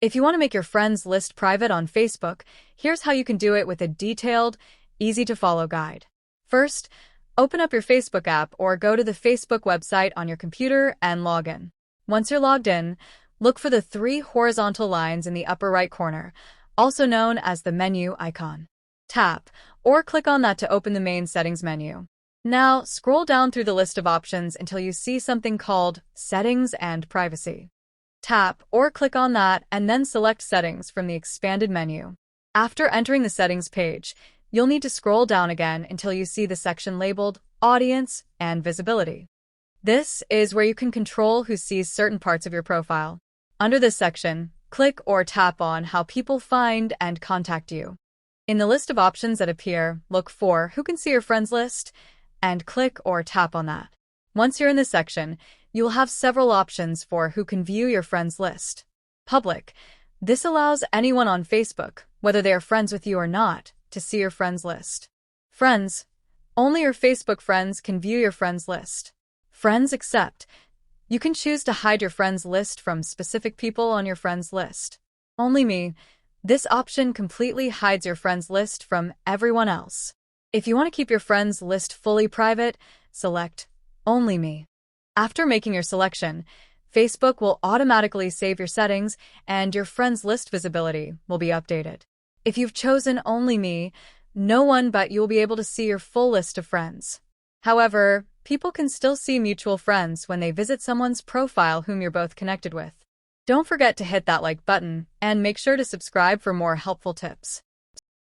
If you want to make your friends list private on Facebook, here's how you can do it with a detailed, easy-to-follow guide. First, open up your Facebook app or go to the Facebook website on your computer and log in. Once you're logged in, look for the three horizontal lines in the upper right corner, also known as the menu icon. Tap or click on that to open the main settings menu. Now, scroll down through the list of options until you see something called Settings and Privacy. Tap or click on that and then select Settings from the expanded menu. After entering the settings page, you'll need to scroll down again until you see the section labeled Audience and Visibility. This is where you can control who sees certain parts of your profile. Under this section, click or tap on How People Find and Contact You. In the list of options that appear, look for Who Can See Your Friends List and click or tap on that. Once you're in this section, you will have several options for who can view your friends list. Public. This allows anyone on Facebook, whether they are friends with you or not, to see your friends list. Friends. Only your Facebook friends can view your friends list. Friends Accept. You can choose to hide your friends list from specific people on your friends list. Only Me. This option completely hides your friends list from everyone else. If you want to keep your friends list fully private, select Only Me. After making your selection, Facebook will automatically save your settings and your friends list visibility will be updated. If you've chosen Only Me, no one but you will be able to see your full list of friends. However, people can still see mutual friends when they visit someone's profile whom you're both connected with. Don't forget to hit that like button and make sure to subscribe for more helpful tips.